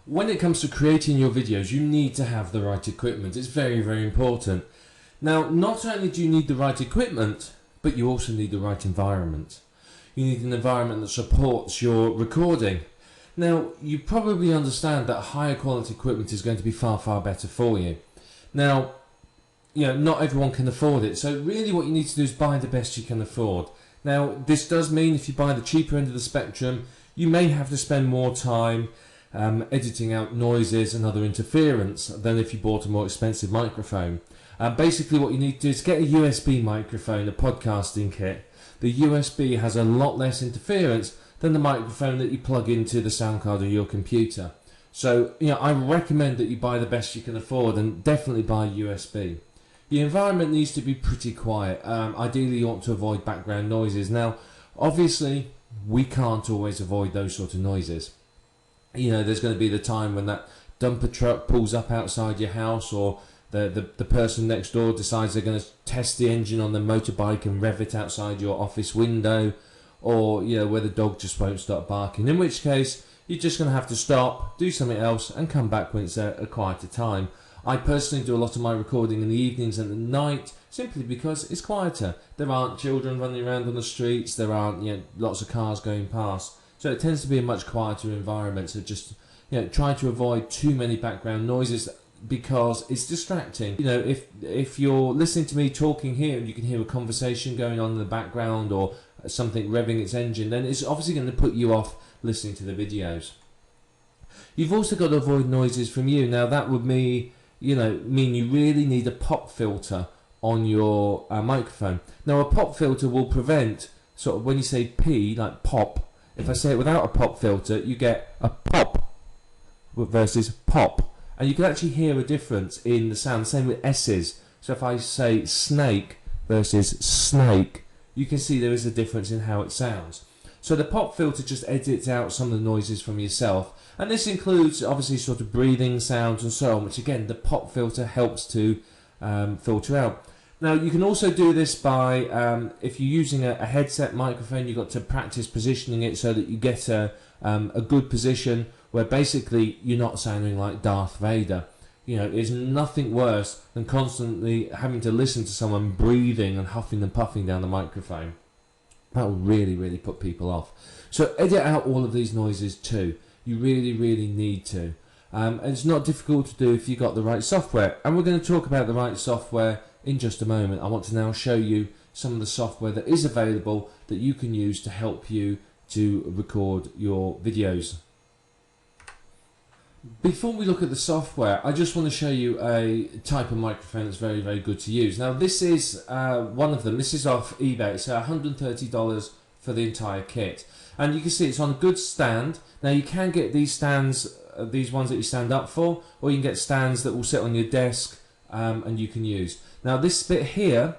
When it comes to creating your videos, you need to have the right equipment. It's very, very important. Now, not only do you need the right equipment, but you also need the right environment. You need an environment that supports your recording. Now, you probably understand that higher quality equipment is going to be far, far better for you. Now, not everyone can afford it. So really what you need to do is buy the best you can afford. Now, this does mean if you buy the cheaper end of the spectrum, you may have to spend more time editing out noises and other interference than if you bought a more expensive microphone. Basically what you need to do is get a USB microphone, a podcasting kit. The USB has a lot less interference than the microphone that you plug into the sound card of your computer. So, I recommend that you buy the best you can afford, and definitely buy USB. The environment needs to be pretty quiet. Ideally you want to avoid background noises. Now, obviously, we can't always avoid those sort of noises. There's going to be the time when that dumper truck pulls up outside your house, or the person next door decides they're going to test the engine on the motorbike and rev it outside your office window, or where the dog just won't stop barking, in which case you're just going to have to stop, do something else, and come back when it's a quieter time. I personally do a lot of my recording in the evenings and the night, simply because it's quieter. There aren't children running around on the streets, there aren't lots of cars going past, so it tends to be a much quieter environment. So just try to avoid too many background noises, because it's distracting. If you're listening to me talking here and you can hear a conversation going on in the background, or something revving its engine, then it's obviously going to put you off listening to the videos. You've also got to avoid noises from you. Now that would mean you really need a pop filter on your microphone. Now a pop filter will prevent, sort of when you say P, like pop, if I say it without a pop filter, you get a pop versus pop. And you can actually hear a difference in the sound, same with S's. So if I say snake versus snake, you can see there is a difference in how it sounds. So the pop filter just edits out some of the noises from yourself, and this includes obviously sort of breathing sounds and so on, which again the pop filter helps to filter out. Now you can also do this by, if you're using a headset microphone, you've got to practice positioning it so that you get a good position where basically you're not sounding like Darth Vader. It's nothing worse than constantly having to listen to someone breathing and huffing and puffing down the microphone. That will really, really put people off. So edit out all of these noises too. You really, really need to. And it's not difficult to do if you've got the right software. And we're going to talk about the right software in just a moment. I want to now show you some of the software that is available that you can use to help you to record your videos. Before we look at the software, I just want to show you a type of microphone that's very, very good to use. Now this is one of them. This is off eBay. It's $130 for the entire kit. And you can see it's on a good stand. Now you can get these stands, these ones that you stand up for, or you can get stands that will sit on your desk and you can use. Now this bit here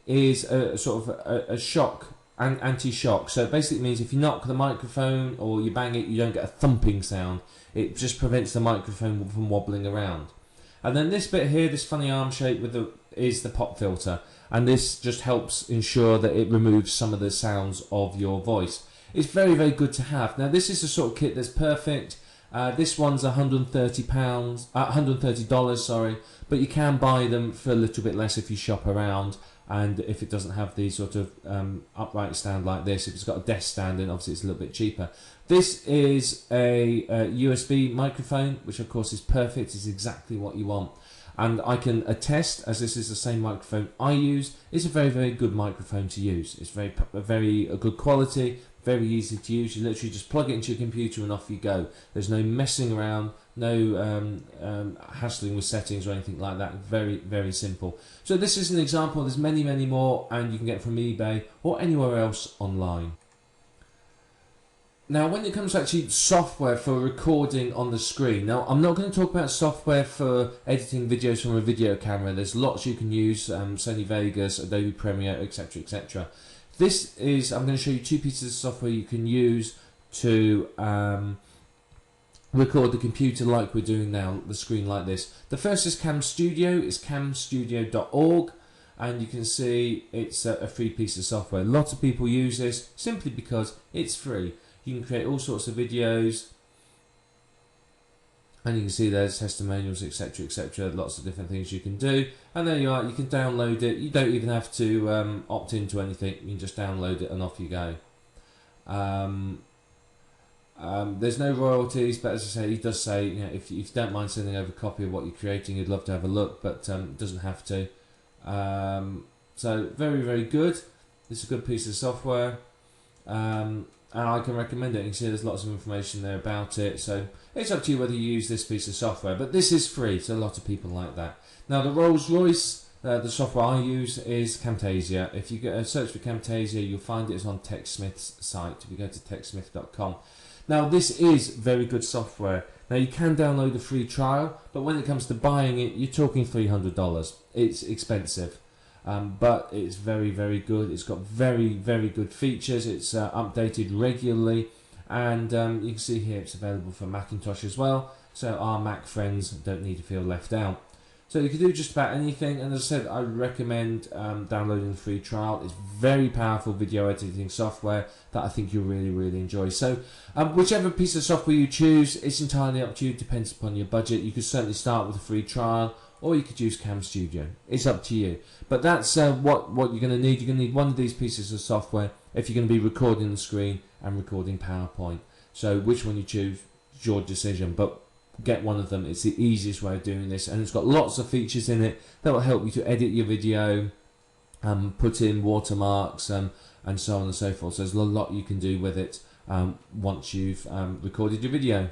is a sort of a shock, and anti-shock. So it basically means if you knock the microphone or you bang it, you don't get a thumping sound. It just prevents the microphone from wobbling around. And then this bit here, this funny arm shape is the pop filter, and this just helps ensure that it removes some of the sounds of your voice. It's very, very good to have. Now this is the sort of kit that's perfect. This one's $130, sorry, but you can buy them for a little bit less if you shop around. And if it doesn't have the sort of upright stand like this, if it's got a desk stand, then obviously it's a little bit cheaper. This is a USB microphone, which of course is perfect. It's exactly what you want. And I can attest, as this is the same microphone I use, it's a very, very good microphone to use. It's very good quality, very easy to use. You literally just plug it into your computer and off you go. There's no messing around, no hassling with settings or anything like that. Very, very simple. So this is an example. There's many, many more, and you can get from eBay or anywhere else online. Now when it comes to actually software for recording on the screen, now I'm not going to talk about software for editing videos from a video camera. There's lots you can use, Sony Vegas, Adobe Premiere, etc, etc. This is, I'm going to show you two pieces of software you can use to record the computer like we're doing now, the screen like this. The first is Cam Studio, it's camstudio.org, and you can see it's a free piece of software. Lots of people use this simply because it's free. You can create all sorts of videos And you can see there's testimonials, etc, etc, lots of different things you can do. And there you are, you can download it. You don't even have to opt into anything, you can just download it and off you go. There's no royalties, but as I say, he does say, you know, if you don't mind sending over a copy of what you're creating, he'd love to have a look, but it doesn't have to. So very, very good. It's a good piece of software, and I can recommend it. You can see there's lots of information there about it, so it's up to you whether you use this piece of software, but this is free, so a lot of people like that. Now the Rolls-Royce, the software I use is Camtasia. If you get a search for Camtasia, you'll find it's on TechSmith's site. If you go to techsmith.com. Now this is very good software. Now you can download a free trial, but when it comes to buying it, you're talking $300. It's expensive. But it's very, very good. It's got very, very good features. It's updated regularly, and you can see here it's available for Macintosh as well, so our Mac friends don't need to feel left out. So you can do just about anything, and as I said, I would recommend downloading the free trial. It's very powerful video editing software that I think you'll really, really enjoy. So whichever piece of software you choose, it's entirely up to you. It depends upon your budget. You could certainly start with a free trial, or you could use Cam Studio. It's up to you. But that's what you're going to need. You're going to need one of these pieces of software if you're going to be recording the screen and recording PowerPoint. So which one you choose is your decision, but get one of them. It's the easiest way of doing this, and it's got lots of features in it that will help you to edit your video, put in watermarks, and so on and so forth. So there's a lot you can do with it once you've recorded your video.